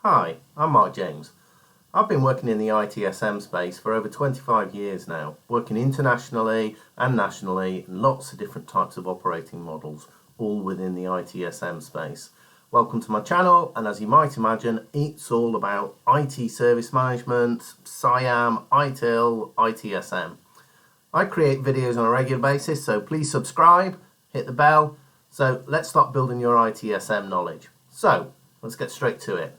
Hi, I'm Mark James. I've been working in the ITSM space for over 25 years now, working internationally and nationally in lots of different types of operating models, all within the ITSM space. Welcome to my channel, and as you might imagine, it's all about IT service management, SIAM, ITIL, ITSM. I create videos on a regular basis, so please subscribe, hit the bell. So let's start building your ITSM knowledge. So let's get straight to it.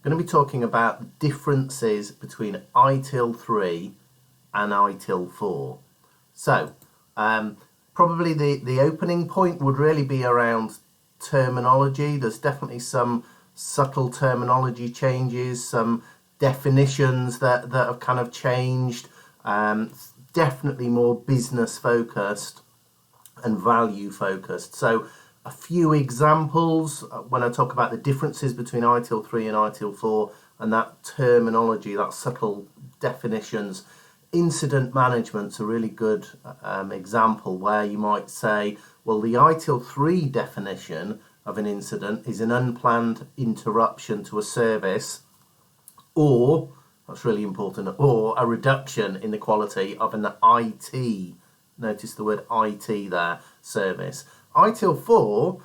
I'm going to be talking about the differences between ITIL 3 and ITIL 4. So probably the opening point would really be around terminology. There's definitely some subtle terminology changes, some definitions that have kind of changed, definitely more business focused and value focused. So a few examples when I talk about the differences between ITIL 3 and ITIL 4 and that terminology, that subtle definitions. Incident management's a really good example where you might say, well, the ITIL 3 definition of an incident is an unplanned interruption to a service, or, that's really important, or a reduction in the quality of an IT, notice the word IT there, service. ITIL 4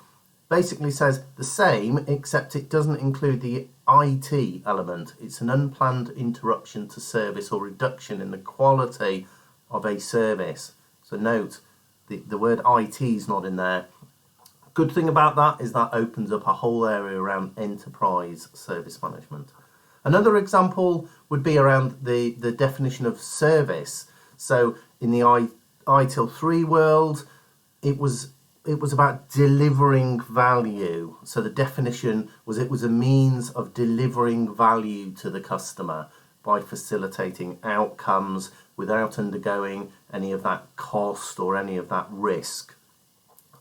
basically says the same, except it doesn't include the IT element. It's an unplanned interruption to service or reduction in the quality of a service. So note, the word IT is not in there. Good thing about that is that opens up a whole area around enterprise service management. Another example would be around the definition of service. So in the ITIL 3 world, it was about delivering value. So the definition was it was a means of delivering value to the customer by facilitating outcomes without undergoing any of that cost or any of that risk.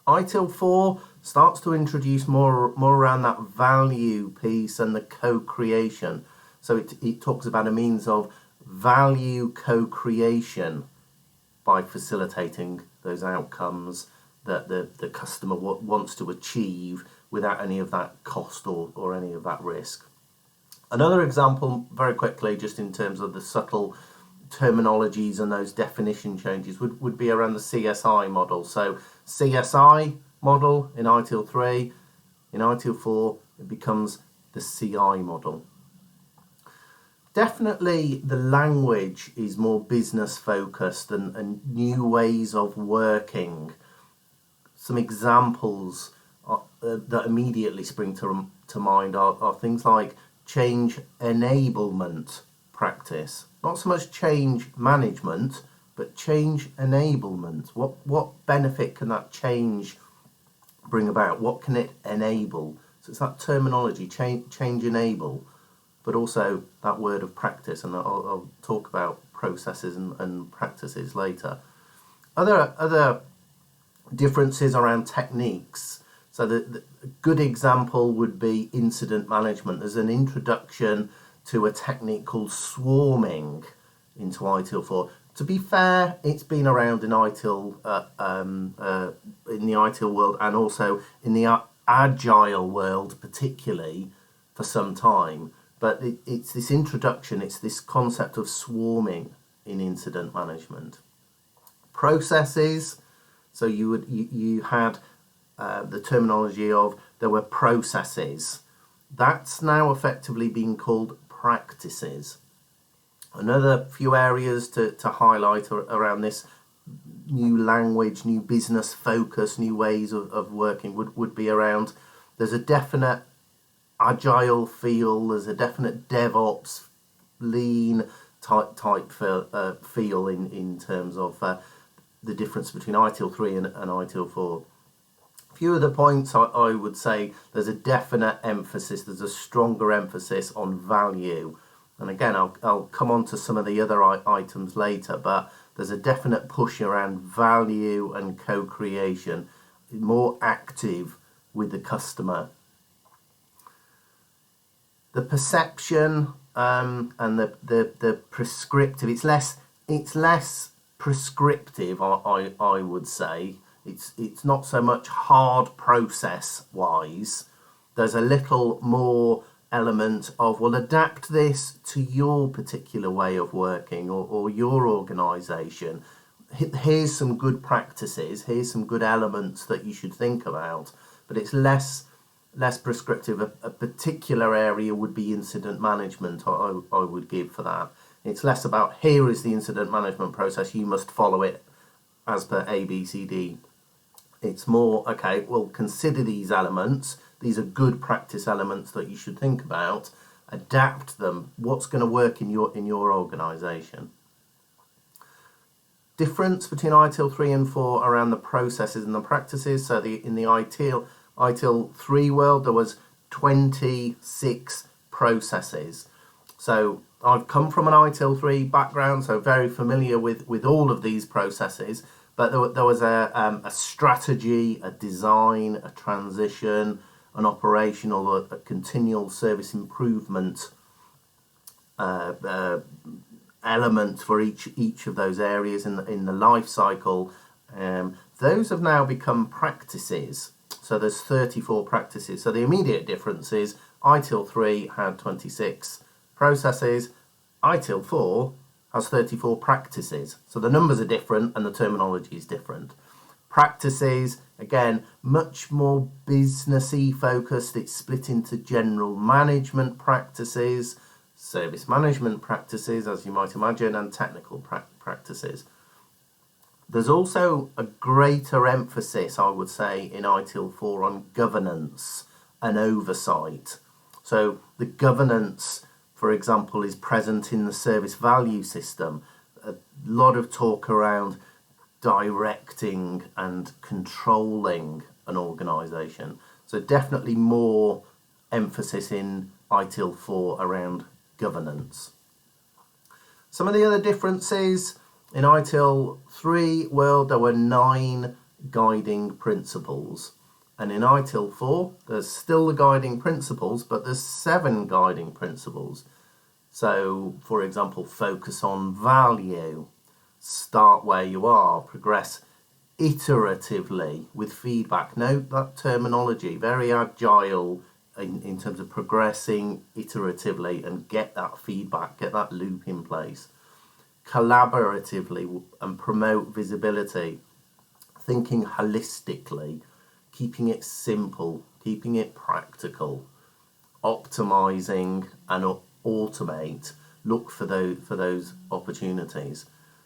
ITIL 4 starts to introduce more around that value piece and the co-creation. So it talks about a means of value co-creation by facilitating those outcomes that the customer wants to achieve without any of that cost or any of that risk. Another example, very quickly, just in terms of the subtle terminologies and those definition changes, would be around the CSI model. So CSI model in ITIL 3, in ITIL 4, it becomes the CI model. Definitely the language is more business focused and new ways of working. Some examples that immediately spring to mind are things like change enablement practice. Not so much change management, but change enablement. What benefit can that change bring about? What can it enable? So it's that terminology, change enable, but also that word of practice, and I'll talk about processes and practices later. Other differences around techniques. So the good example would be incident management. There's an introduction to a technique called swarming into ITIL 4. To be fair, it's been around in ITIL, in the ITIL world, and also in the agile world, particularly for some time. But it's this introduction, it's this concept of swarming in incident management. Processes. So you had the terminology of there were processes. That's now effectively being called practices. Another few areas to highlight around this new language, new business focus, new ways of working would be around, there's a definite agile feel, there's a definite DevOps, lean type feel in terms of the difference between ITIL 3 and ITIL 4. A few of the points I would say there's a definite emphasis, there's a stronger emphasis on value. And again, I'll come on to some of the other items later, but there's a definite push around value and co-creation, more active with the customer. The perception and the prescriptive, it's less prescriptive, I would say. It's not so much hard process wise. There's a little more element of, well, adapt this to your particular way of working or your organisation. Here's some good practices, here's some good elements that you should think about, but it's less prescriptive. A particular area would be incident management, I would give for that. It's less about, here is the incident management process, you must follow it as per A, B, C, D. It's more, okay, well, consider these elements. These are good practice elements that you should think about. Adapt them. What's going to work in your organisation? Difference between ITIL 3 and 4 around the processes and the practices. So in the ITIL 3 world, there was 26 processes. So I've come from an ITIL 3 background, so very familiar with all of these processes. But there was a strategy, a design, a transition, an operational, a continual service improvement element for each of those areas in the life cycle. Those have now become practices. So there's 34 practices. So the immediate difference is ITIL 3 had 26 processes, ITIL 4 has 34 practices. So the numbers are different and the terminology is different. Practices, again, much more businessy focused. It's split into general management practices, service management practices, as you might imagine, and technical practices. There's also a greater emphasis, I would say, in ITIL 4 on governance and oversight. So the governance, for example, is present in the service value system. A lot of talk around directing and controlling an organisation. So definitely more emphasis in ITIL 4 around governance. Some of the other differences in ITIL 3 world, there were 9 guiding principles. And in ITIL 4, there's still the guiding principles, but there's 7 guiding principles. So, for example, focus on value, start where you are, progress iteratively with feedback. Note that terminology, very agile in terms of progressing iteratively and get that feedback, get that loop in place. Collaboratively and promote visibility, thinking holistically, keeping it simple, keeping it practical, optimizing and automate, look for those opportunities.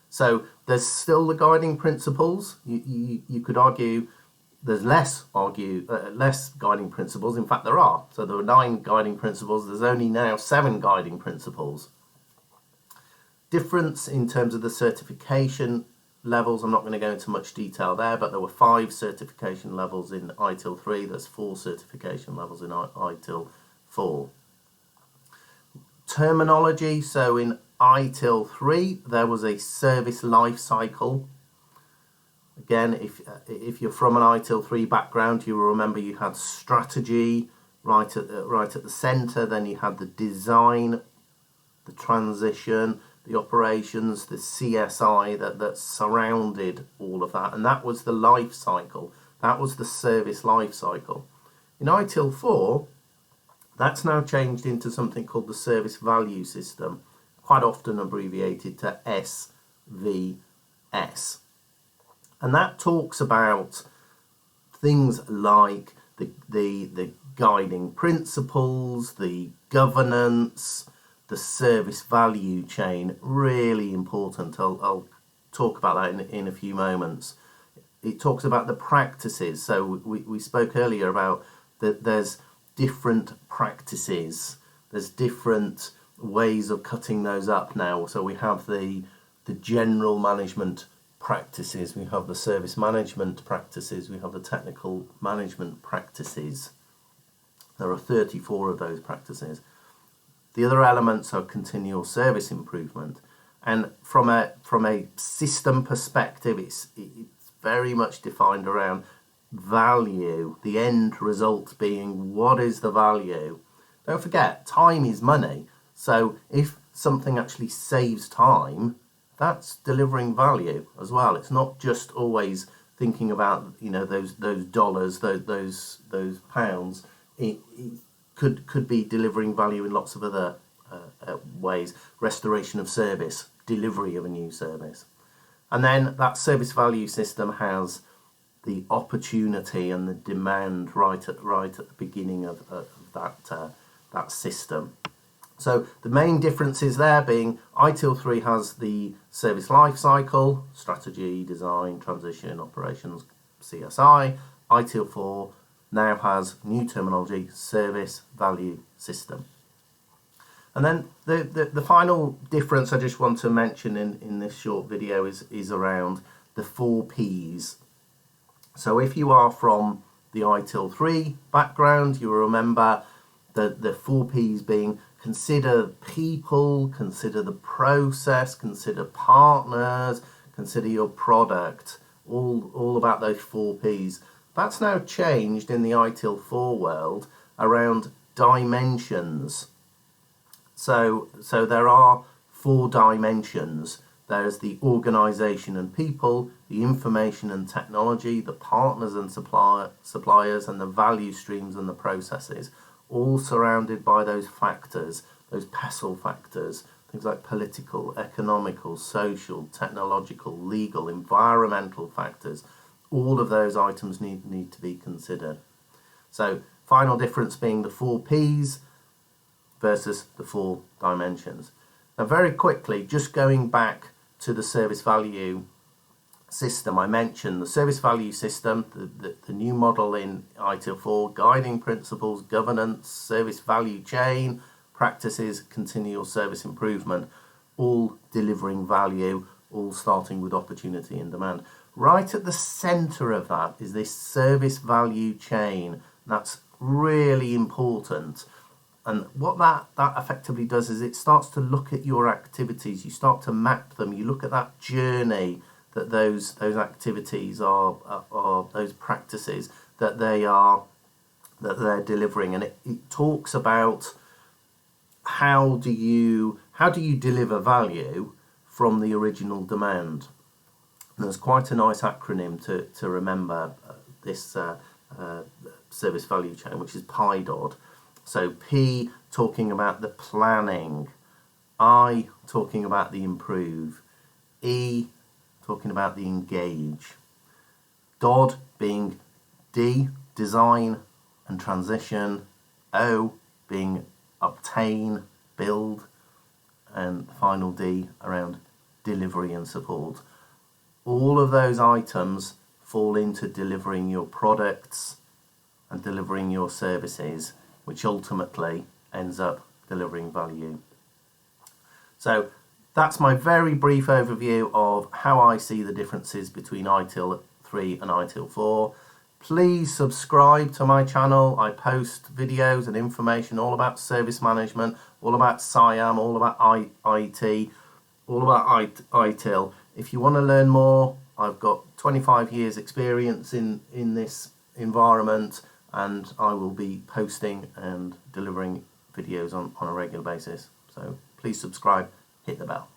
So there's still the guiding principles. You could argue there's less guiding principles. In fact, there are. So there were 9 guiding principles. There's only now 7 guiding principles. Difference in terms of the certification levels. I'm not going to go into much detail there, but there were 5 certification levels in ITIL 3. There's 4 certification levels in ITIL 4. Terminology. So in ITIL 3, there was a service life cycle. Again, if you're from an ITIL 3 background, you will remember you had strategy right at the centre. Then you had the design, the transition, the operations, the CSI that surrounded all of that, and that was the life cycle. That was the service life cycle. In ITIL 4, that's now changed into something called the service value system, quite often abbreviated to SVS. And that talks about things like the guiding principles, the governance, the service value chain. Really important. I'll talk about that in a few moments. It talks about the practices. So we spoke earlier about that there's different practices. There's different ways of cutting those up now. So we have the general management practices, we have the service management practices, we have the technical management practices. There are 34 of those practices. The other elements are continual service improvement, and from a system perspective, it's very much defined around value, the end result being what is the value. Don't forget, time is money. So if something actually saves time, that's delivering value as well. It's not just always thinking about those dollars, those pounds. could be delivering value in lots of other ways. Restoration of service, delivery of a new service. And then that service value system has the opportunity and the demand right at the beginning of that system. So the main differences there being ITIL 3 has the service lifecycle, strategy, design, transition, operations, CSI. ITIL 4 now has new terminology, service value system. And then the final difference I just want to mention in this short video is around the 4 Ps. So if you are from the ITIL 3 background, you will remember the 4 Ps being consider people, consider the process, consider partners, consider your product, all about those 4 Ps. That's now changed in the ITIL 4 world around dimensions. So there are 4 dimensions. There's the organisation and people, the information and technology, the partners and suppliers, and the value streams and the processes, all surrounded by those factors, those PESTLE factors, things like political, economical, social, technological, legal, environmental factors. All of those items need to be considered. So final difference being the 4 Ps versus the 4 dimensions. Now very quickly, just going back to the service value system, I mentioned the service value system, the new model in ITIL 4, guiding principles, governance, service value chain, practices, continual service improvement, all delivering value, all starting with opportunity and demand. Right at the centre of that is this service value chain. That's really important. And what that effectively does is it starts to look at your activities, you start to map them, you look at that journey that those activities are those practices that they're delivering, and it talks about how do you deliver value from the original demand. And there's quite a nice acronym to remember this service value chain, which is PIDOD. So P talking about the planning, I talking about the improve, E talking about the engage, DOD being D, design and transition, O being obtain, build, and final D around delivery and support. All of those items fall into delivering your products and delivering your services, which ultimately ends up delivering value. So that's my very brief overview of how I see the differences between ITIL 3 and ITIL 4. Please subscribe to my channel. I post videos and information all about service management, all about SIAM, all about IT, all about ITIL. If you want to learn more, I've got 25 years experience in this environment, and I will be posting and delivering videos on a regular basis. So please subscribe, hit the bell.